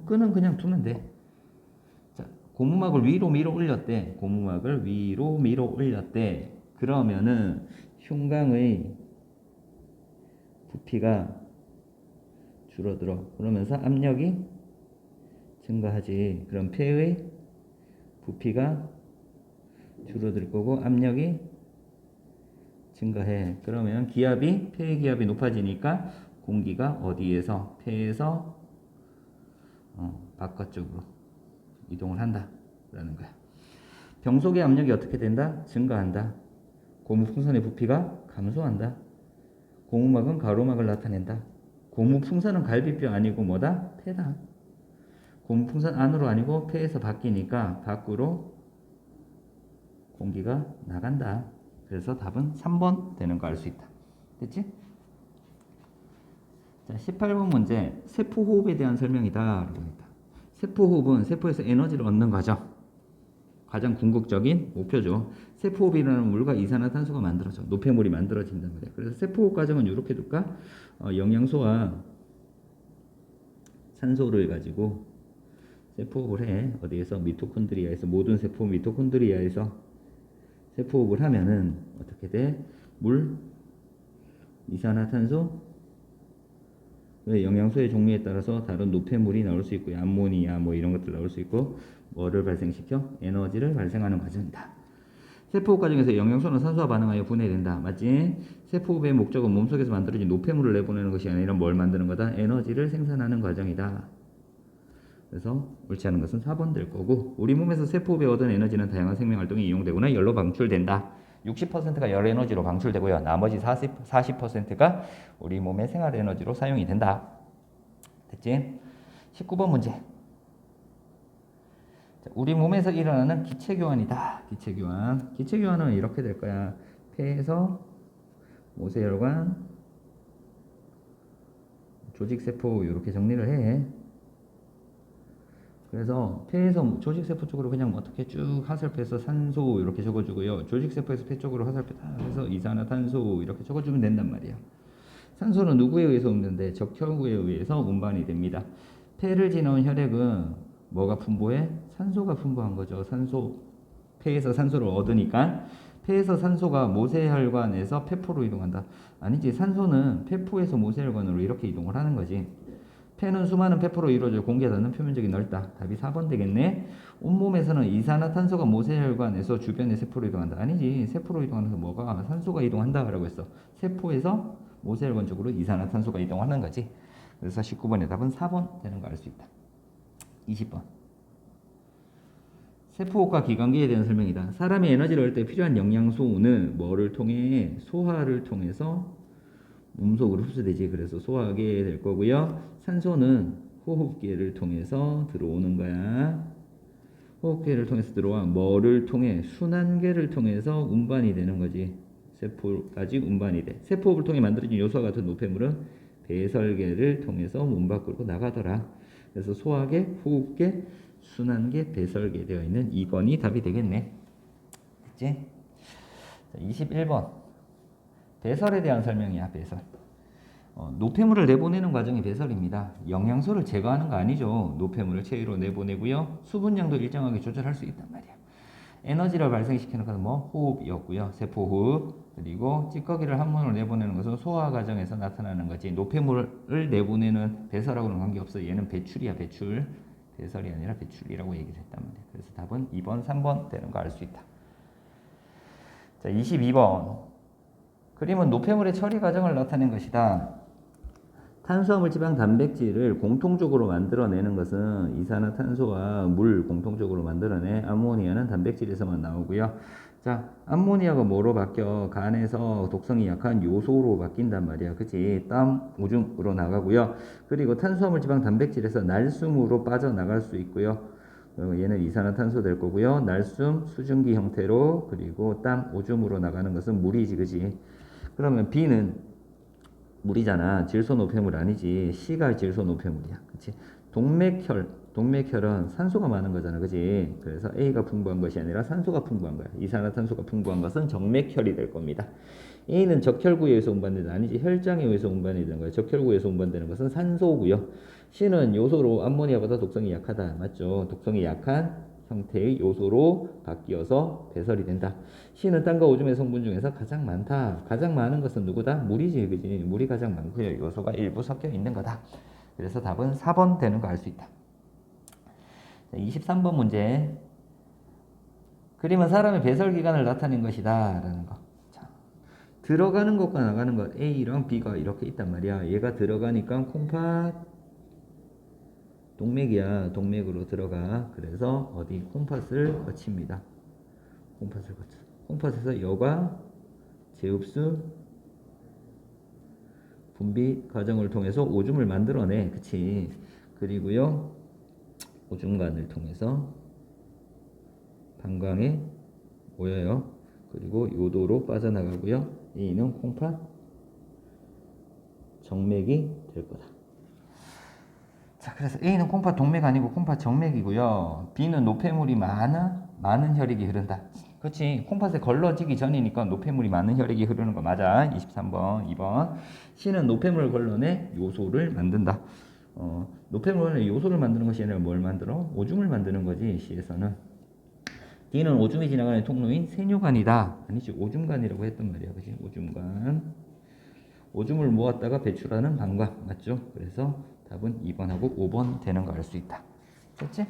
S1: 끈은 그냥 두면 돼. 자, 고무막을 위로 밀어 올렸대. 고무막을 위로 밀어 올렸대. 그러면은 흉곽의 부피가 줄어들어. 그러면서 압력이 증가하지. 그럼 폐의 부피가 줄어들 거고 압력이 증가해. 그러면 폐의 기압이 높아지니까 공기가 어디에서? 폐에서 바깥쪽으로 이동을 한다라는 거야. 병속의 압력이 어떻게 된다? 증가한다. 고무풍선의 부피가 감소한다. 고무막은 가로막을 나타낸다. 고무풍선은 갈비뼈 아니고 뭐다? 폐다. 고무풍선 안으로 아니고 폐에서 바뀌니까 밖으로 공기가 나간다. 그래서 답은 3번 되는 거 알 수 있다. 됐지? 자, 18번 문제. 세포호흡에 대한 설명이다. 라고 했다. 세포호흡은 세포에서 에너지를 얻는 과정. 가장 궁극적인 목표죠. 세포호흡이라는 물과 이산화탄소가 만들어져. 노폐물이 만들어진단 말이야. 그래서 세포호흡 과정은 이렇게 둘까? 영양소와 산소를 가지고 세포호흡을 해. 어디에서? 미토콘드리아에서. 모든 세포 미토콘드리아에서 세포호흡을 하면은 어떻게 돼? 물, 이산화탄소, 영양소의 종류에 따라서 다른 노폐물이 나올 수 있고요. 암모니아 뭐 이런 것들 나올 수 있고, 뭐를 발생시켜? 에너지를 발생하는 과정이다. 세포호흡 과정에서 영양소는 산소와 반응하여 분해된다. 맞지? 세포호흡의 목적은 몸속에서 만들어진 노폐물을 내보내는 것이 아니라 뭘 만드는 거다? 에너지를 생산하는 과정이다. 그래서 옳지 않은 것은 4번 될 거고, 우리 몸에서 세포호흡에 얻은 에너지는 다양한 생명활동에 이용되거나 열로 방출된다. 60%가 열 에너지로 방출되고요. 나머지 40%가 우리 몸의 생활 에너지로 사용이 된다. 됐지? 19번 문제. 우리 몸에서 일어나는 기체교환이다. 기체교환. 기체교환은 이렇게 될 거야. 폐에서 모세혈관, 조직세포 이렇게 정리를 해. 그래서 폐에서 조직세포 쪽으로 그냥 어떻게 쭉 화살표에서 산소 이렇게 적어주고요. 조직세포에서 폐 쪽으로 화살표 다 해서 이산화탄소 이렇게 적어주면 된단 말이에요. 산소는 누구에 의해서 옮는데 적혈구에 의해서 운반이 됩니다. 폐를 지나온 혈액은 뭐가 풍부해? 산소가 풍부한 거죠. 산소. 폐에서 산소를 얻으니까 폐에서 산소가 모세혈관에서 폐포로 이동한다. 아니지. 산소는 폐포에서 모세혈관으로 이렇게 이동을 하는 거지. 폐는 수많은 폐포로 이루어져 공기에 닿는 표면적이 넓다. 답이 4번 되겠네. 온몸에서는 이산화탄소가 모세혈관에서 주변의 세포로 이동한다. 아니지. 세포로 이동하면서 뭐가? 산소가 이동한다 라고 했어. 세포에서 모세혈관 쪽으로 이산화탄소가 이동하는 거지. 그래서 19번의 답은 4번 되는 거 알 수 있다. 20번. 세포호흡과 기관기에 대한 설명이다. 사람이 에너지를 얻을 때 필요한 영양소는 뭐를 통해? 소화를 통해서 몸속으로 흡수되지. 그래서 소화하게 될 거고요. 산소는 호흡기를 통해서 들어오는 거야. 호흡기를 통해서 들어와 뭐를 통해? 순환계를 통해서 운반이 되는 거지. 세포까지 운반이 돼. 세포호흡을 통해 만들어진 요소와 같은 노폐물은 배설계를 통해서 몸 밖으로 나가더라. 그래서 소화계, 호흡계, 순환계, 배설계 되어 있는 2번이 답이 되겠네. 됐지? 21번. 배설에 대한 설명이야. 배설. 노폐물을 내보내는 과정이 배설입니다. 영양소를 제거하는 거 아니죠. 노폐물을 체외로 내보내고요. 수분량도 일정하게 조절할 수 있단 말이야. 에너지를 발생시키는 것은 뭐? 호흡이었고요. 세포호흡. 그리고 찌꺼기를 항문으로 내보내는 것은 소화 과정에서 나타나는 거지. 노폐물을 내보내는 배설하고는 관계없어. 얘는 배출이야. 배출. 배설이 아니라 배출이라고 얘기를 했단 말이야. 그래서 답은 2번, 3번 되는 거 알 수 있다. 자, 22번. 그림은 노폐물의 처리 과정을 나타낸 것이다. 탄수화물, 지방, 단백질을 공통적으로 만들어내는 것은 이산화탄소와 물 공통적으로 만들어내. 암모니아는 단백질에서만 나오고요. 자, 암모니아가 뭐로 바뀌어? 간에서 독성이 약한 요소로 바뀐단 말이야. 그치? 땀, 오줌으로 나가고요. 그리고 탄수화물, 지방, 단백질에서 날숨으로 빠져나갈 수 있고요. 얘는 이산화탄소 될 거고요. 날숨, 수증기 형태로, 그리고 땀, 오줌으로 나가는 것은 물이지. 그치? 그러면 B는 물이잖아. 질소 노폐물 아니지. C가 질소 노폐물이야. 그치? 동맥혈은 산소가 많은 거잖아. 그치? 그래서 A가 풍부한 것이 아니라 산소가 풍부한 거야. 이산화탄소가 풍부한 것은 정맥혈이 될 겁니다. A는 적혈구에 의해서 운반된다. 아니지. 혈장에 의해서 운반이 되는 거야. 적혈구에서 운반되는 것은 산소고요. C는 요소로 암모니아보다 독성이 약하다. 맞죠? 독성이 약한 형태의 요소로 바뀌어서 배설이 된다. C는 땀과 오줌의 성분 중에서 가장 많다. 가장 많은 것은 누구다? 물이지. 그지? 물이 가장 많고요. 요소가 일부 섞여 있는 거다. 그래서 답은 4번 되는 거 알 수 있다. 23번 문제. 그림은 사람의 배설 기관을 나타낸 것이다. 라는 거. 자, 들어가는 것과 나가는 것 A랑 B가 이렇게 있단 말이야. 얘가 들어가니까 콩팥 동맥이야. 동맥으로 들어가. 그래서 어디? 콩팥을 거칩니다. 콩팥을 거쳐. 콩팥에서 여과, 제흡수, 분비 과정을 통해서 오줌을 만들어내. 그치? 그리고요. 오줌관을 통해서 방광에 모여요. 그리고 요도로 빠져나가고요. A는 콩팥 정맥이 될 거다. 자, 그래서 A는 콩팥 동맥 아니고 콩팥 정맥이고요. B는 노폐물이 많은 혈액이 흐른다. 그렇지. 콩팥에 걸러지기 전이니까 노폐물이 많은 혈액이 흐르는 거 맞아. 23번, 2번. C는 노폐물을 걸러내 요소를 만든다. 노폐물을 요소를 만드는 것이 아니라 뭘 만들어? 오줌을 만드는 거지. C에서는. D는 오줌이 지나가는 통로인 세뇨관이다. 아니지. 오줌관이라고 했단 말이야. 그치? 오줌관. 오줌을 모았다가 배출하는 방광. 맞죠? 그래서 답은 2번하고 5번 되는 거 알 수 있다. 됐지?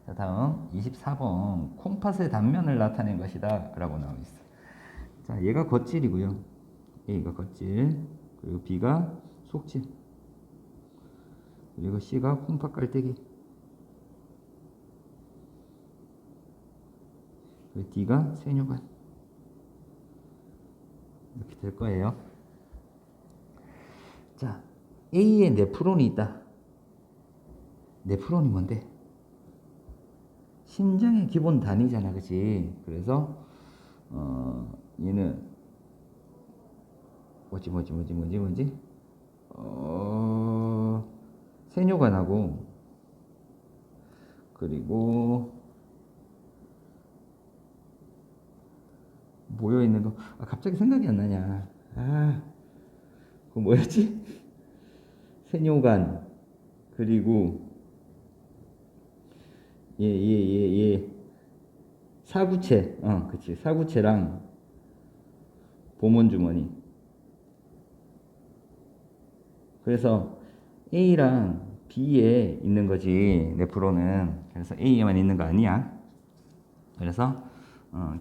S1: 자, 다음 24번. 콩팥의 단면을 나타낸 것이다 라고 나와 있어. 자, 얘가 겉질이고요. A가 겉질, 그리고 B가 속질, 그리고 C가 콩팥 깔때기, 그리고 D가 세뇨관. 이렇게 될 거예요. 자, A에 네프론이 있다. 네프론이 뭔데? 심장의 기본 단위잖아, 그치? 그래서 얘는 뭐지? 세뇨관하고, 그리고 모여 있는 거, 갑자기 생각이 안 나냐? 그거 뭐였지? 세뇨관, 그리고 사구체, 그치, 사구체랑 보몬주머니. 그래서 A랑 B에 있는 거지, 네프론은. 그래서 A에만 있는 거 아니야. 그래서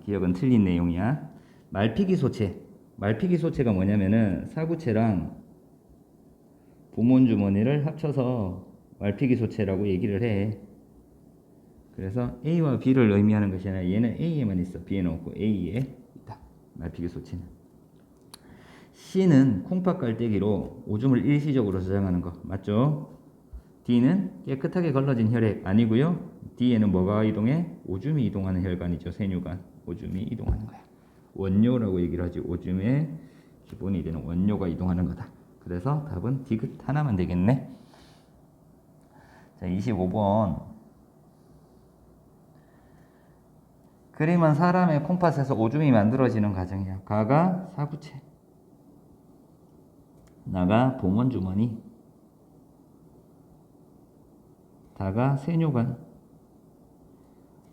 S1: 기억은 틀린 내용이야. 말피기 소체. 말피기 소체가 뭐냐면은 사구체랑 보몬주머니를 합쳐서 말피기 소체라고 얘기를 해. 그래서 A와 B를 의미하는 것이 아니라 얘는 A에만 있어. B에는 없고 A에 있다. 말피기 소체는. C는 콩팥 깔때기로 오줌을 일시적으로 저장하는 거. 맞죠? D는 깨끗하게 걸러진 혈액 아니고요. D에는 뭐가 이동해? 오줌이 이동하는 혈관이죠. 세뇨관. 오줌이 이동하는 거야. 원료라고 얘기를 하지. 오줌의 기본이 되는 원료가 이동하는 거다. 그래서 답은 디귿 하나만 되겠네. 자, 25번. 그림은 사람의 콩팥에서 오줌이 만들어지는 과정이야. 가가 사구체, 나가 보몬주머니, 다가 세뇨관,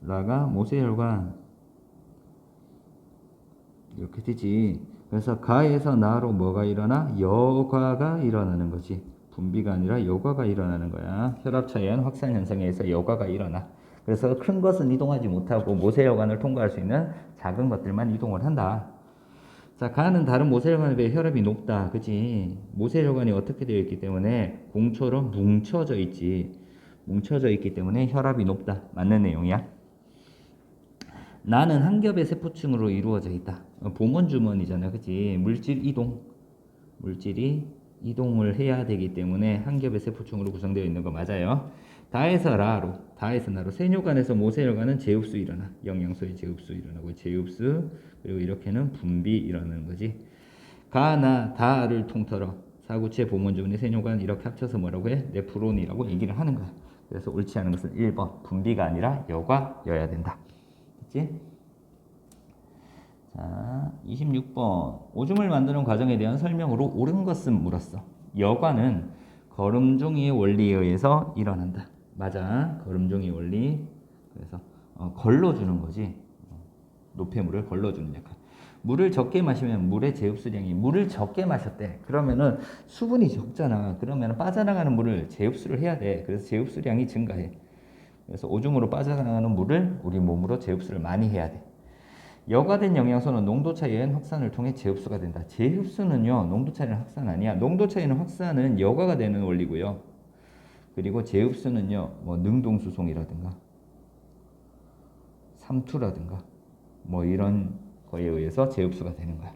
S1: 라가 모세혈관. 이렇게 되지. 그래서 가에서 나로 뭐가 일어나? 여과가 일어나는 거지. 분비가 아니라 여과가 일어나는 거야. 혈압차이한 확산 현상에 의해서 여과가 일어나. 그래서 큰 것은 이동하지 못하고 모세혈관을 통과할 수 있는 작은 것들만 이동을 한다. 자, 가는 다른 모세혈관에 비해 혈압이 높다. 그치? 모세혈관이 어떻게 되어 있기 때문에 공처럼 뭉쳐져 있지. 뭉쳐져 있기 때문에 혈압이 높다. 맞는 내용이야. 나는 한 겹의 세포층으로 이루어져 있다. 보몬주머니잖아. 그치? 물질 이동. 물질이 이동을 해야 되기 때문에 한 겹의 세포층으로 구성되어 있는 거 맞아요. 다에서 나로 세뇨관에서 모세혈관은 제흡수 일어나. 영양소의 제흡수 일어나고 제흡수, 그리고 이렇게는 분비 일어나는 거지. 가나 다를 통틀어 사구체, 보몬주머니, 세뇨관 이렇게 합쳐서 뭐라고 해? 네프론이라고 얘기를 하는 거야. 그래서 옳지 않은 것은 1번 분비가 아니라 여과여야 된다. 됐지? 자, 26번. 오줌을 만드는 과정에 대한 설명으로 옳은 것은 물었어. 여과는 거름종이의 원리에 의해서 일어난다. 맞아. 거름종이 원리. 그래서 걸러주는 거지. 노폐물을 걸러주는 역할. 물을 적게 마시면 물의 제흡수량이, 물을 적게 마셨대. 그러면은 수분이 적잖아. 그러면 빠져나가는 물을 제흡수를 해야 돼. 그래서 제흡수량이 증가해. 그래서 오줌으로 빠져나가는 물을 우리 몸으로 제흡수를 많이 해야 돼. 여과된 영양소는 농도 차이에 의한 확산을 통해 재흡수가 된다. 재흡수는요, 농도 차이는 확산 아니야. 농도 차이는 확산은 여과가 되는 원리고요. 그리고 재흡수는요, 뭐 능동수송이라든가 삼투라든가 뭐 이런 거에 의해서 재흡수가 되는 거야.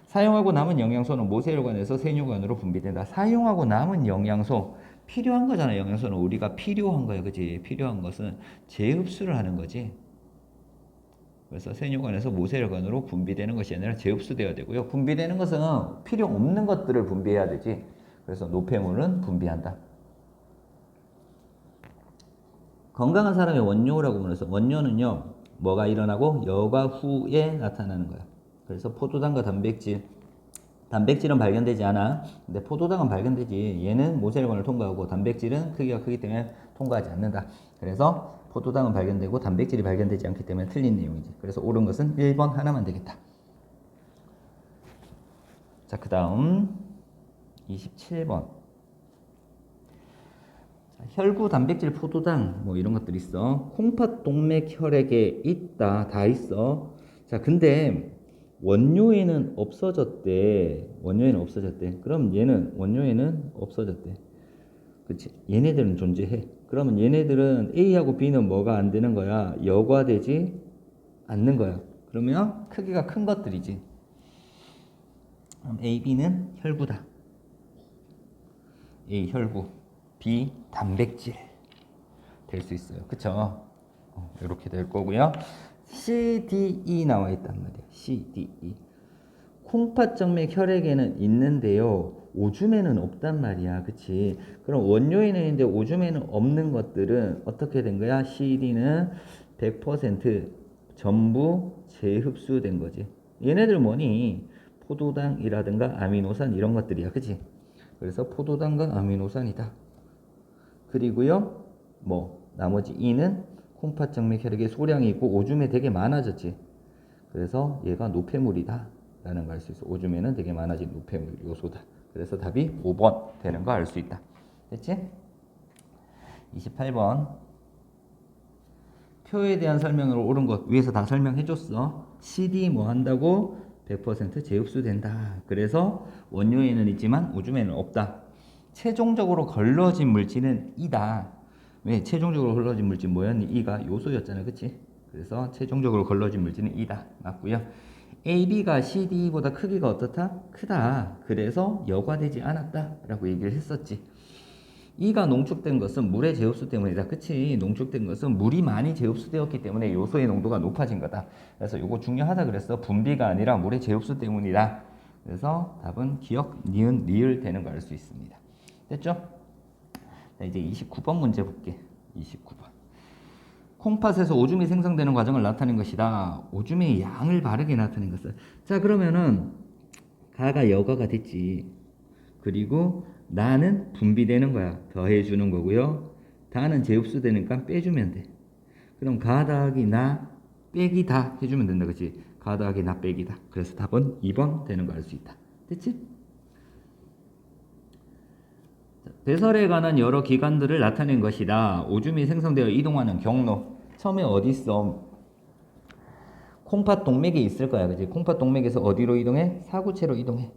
S1: 사용하고 남은 영양소는 모세혈관에서 세뇨관으로 분비된다. 사용하고 남은 영양소, 필요한 거잖아. 영양소는 우리가 필요한 거야, 그지? 필요한 것은 재흡수를 하는 거지. 그래서 세뇨관에서 모세혈관으로 분비되는 것이 아니라 재흡수되어야 되고요. 분비되는 것은 필요 없는 것들을 분비해야 되지. 그래서 노폐물은 분비한다. 건강한 사람의 원료라고 불러서 원료는요, 뭐가 일어나고 여과 후에 나타나는 거야. 그래서 포도당과 단백질은 발견되지 않아. 근데 포도당은 발견되지. 얘는 모세혈관을 통과하고 단백질은 크기가 크기 때문에 통과하지 않는다. 그래서 포도당은 발견되고 단백질이 발견되지 않기 때문에 틀린 내용이지. 그래서 옳은 것은 1번 하나만 되겠다. 자, 그 다음 27번. 혈구, 단백질, 포도당 뭐 이런 것들 있어. 콩팥 동맥 혈액에 있다. 다 있어. 자, 근데 원료에는 없어졌대. 원료에는 없어졌대. 그럼 얘는 원료에는 없어졌대. 그치? 얘네들은 존재해. 그러면 얘네들은 A하고 B는 뭐가 안 되는 거야? 여과되지 않는 거야. 그러면 크기가 큰 것들이지. 그럼 A, B는 혈구다. A 혈구, B 단백질 될 수 있어요. 그쵸? 이렇게 될 거고요. C, D, E 나와 있단 말이야. C, D, E. 콩팥정맥 혈액에는 있는데요. 오줌에는 없단 말이야. 그치? 그럼 원료에는 있는데 오줌에는 없는 것들은 어떻게 된 거야? C, D는 100% 전부 재흡수된 거지. 얘네들 뭐니? 포도당이라든가 아미노산 이런 것들이야. 그치? 그래서 포도당과 아미노산이다. 그리고요, 뭐 나머지 E는 콩팥정맥 혈액의 소량이 있고 오줌에 되게 많아졌지. 그래서 얘가 노폐물이다 라는 걸 알 수 있어. 오줌에는 되게 많아진 노폐물 요소다. 그래서 답이 5번 되는 거 알 수 있다. 됐지? 28번. 표에 대한 설명으로 옳은 것 위에서 다 설명해 줬어. CD 뭐 한다고? 100% 재흡수된다. 그래서 원료에는 있지만 오줌에는 없다. 최종적으로 걸러진 물질은 E다. 왜? 최종적으로 걸러진 물질 뭐였니? E가 요소였잖아. 그치? 그래서 최종적으로 걸러진 물질은 E다. 맞고요. AB가 CD보다 크기가 어떻다? 크다. 그래서 여과되지 않았다. 라고 얘기를 했었지. E가 농축된 것은 물의 재흡수 때문이다. 그치? 농축된 것은 물이 많이 재흡수되었기 때문에 요소의 농도가 높아진 거다. 그래서 이거 중요하다 그랬어. 분비가 아니라 물의 재흡수 때문이다. 그래서 답은 기억, 니은, 리을 되는 거 알 수 있습니다. 됐죠? 자, 이제 29번 문제 볼게. 29번. 콩팥에서 오줌이 생성되는 과정을 나타낸 것이다. 오줌의 양을 바르게 나타낸 것을. 자, 그러면은 가가 여가가 됐지. 그리고 나는 분비되는 거야. 더해주는 거고요. 다는 재흡수되니까 빼주면 돼. 그럼 가 더하기 나 빼기 다 해주면 된다. 그치? 가 더하기 나 빼기 다. 그래서 답은 2번 되는 거 알 수 있다. 됐지? 배설에 관한 여러 기관들을 나타낸 것이다. 오줌이 생성되어 이동하는 경로. 처음에 어디 있어? 콩팥 동맥에 있을 거야. 그치? 콩팥 동맥에서 어디로 이동해? 사구체로 이동해.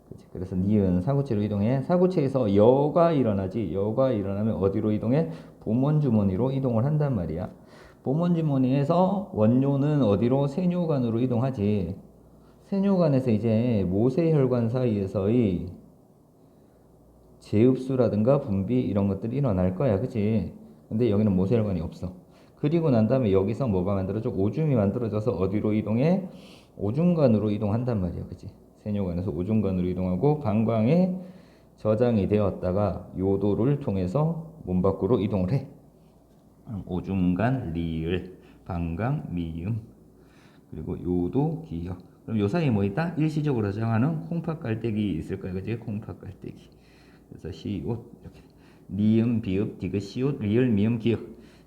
S1: 그치? 그래서 니은 사구체로 이동해. 사구체에서 여가 일어나지. 여가 일어나면 어디로 이동해? 보먼주머니로 이동을 한단 말이야. 보먼주머니에서 원료는 어디로? 세뇨관으로 이동하지. 세뇨관에서 이제 모세혈관 사이에서의 재흡수라든가 분비 이런 것들이 일어날 거야. 그치? 근데 여기는 모세혈관이 없어. 그리고 난 다음에 여기서 뭐가 만들어져? 오줌이 만들어져서 어디로 이동해? 오줌관으로 이동한단 말이야. 그치? 세뇨관에서 오줌관으로 이동하고 방광에 저장이 되었다가 요도를 통해서 몸 밖으로 이동을 해. 오줌간 리을, 방광 미음, 그리고 요도 기역. 그럼 요 사이에 뭐 있다? 일시적으로 저장하는 콩팥 깔때기 있을 거야. 그치? 콩팥 깔때기. 그래서 시옷 이렇게 니은 비읍 디귿 시옷 리을 미음 기역.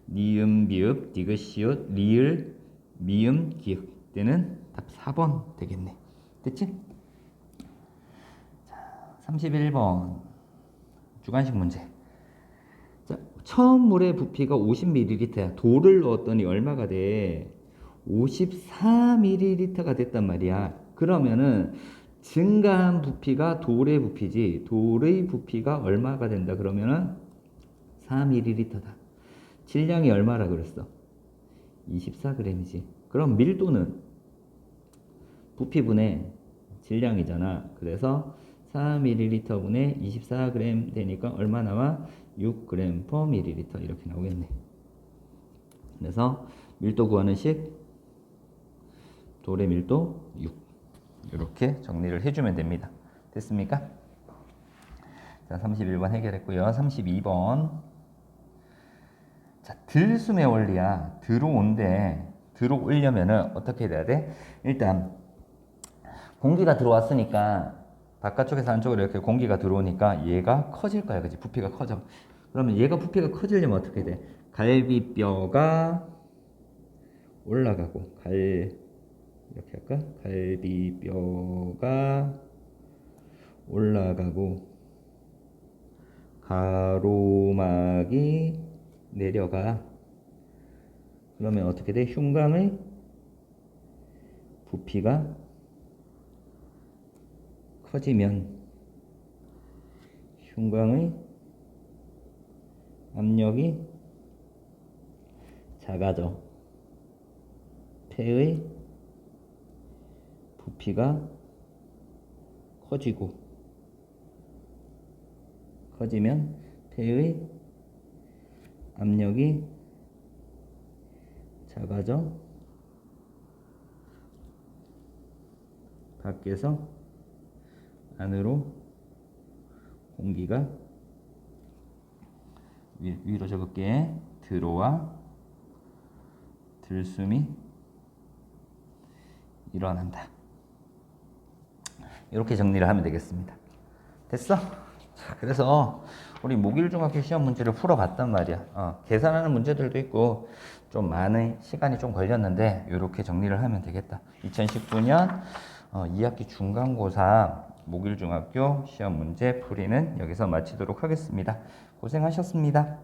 S1: 니은 비읍 디귿 시옷 리을 미음 기역. 때는 답 4번 되겠네. 됐지? 자, 31번 주관식 문제. 자, 처음 물의 부피가 50ml야. 돌을 넣었더니 얼마가 돼? 54ml가 됐단 말이야. 그러면은 증가한 부피가 돌의 부피지. 돌의 부피가 얼마가 된다 그러면은 4ml다. 질량이 얼마라 그랬어? 24g이지. 그럼 밀도는 부피분의 질량이잖아. 그래서 4ml 분의 24g 되니까 얼마 나와? 6g per ml 이렇게 나오겠네. 그래서 밀도 구하는 식 돌의 밀도 6 이렇게 정리를 해주면 됩니다. 됐습니까? 자, 31번 해결했고요. 32번. 자, 들숨의 원리야. 들어오려면은 어떻게 돼야 돼? 일단 공기가 들어왔으니까 바깥쪽에서 안쪽으로 이렇게 공기가 들어오니까 얘가 커질 거야. 그치? 부피가 커져. 그러면 얘가 부피가 커지려면 어떻게 돼? 갈비뼈가 올라가고 이렇게 할까? 갈비뼈가 올라가고 가로막이 내려가. 그러면 어떻게 돼? 흉곽의 부피가 커지면 흉곽의 압력이 작아져. 폐의 부피가 커지면 폐의 압력이 작아져 밖에서 안으로 공기가 위로 적을게. 들어와 들숨이 일어난다. 이렇게 정리를 하면 되겠습니다. 됐어? 자, 그래서 우리 목일중학교 시험 문제를 풀어봤단 말이야. 계산하는 문제들도 있고 좀 많은 시간이 좀 걸렸는데 이렇게 정리를 하면 되겠다. 2019년 2학기 중간고사 목일중학교 시험 문제 풀이는 여기서 마치도록 하겠습니다. 고생하셨습니다.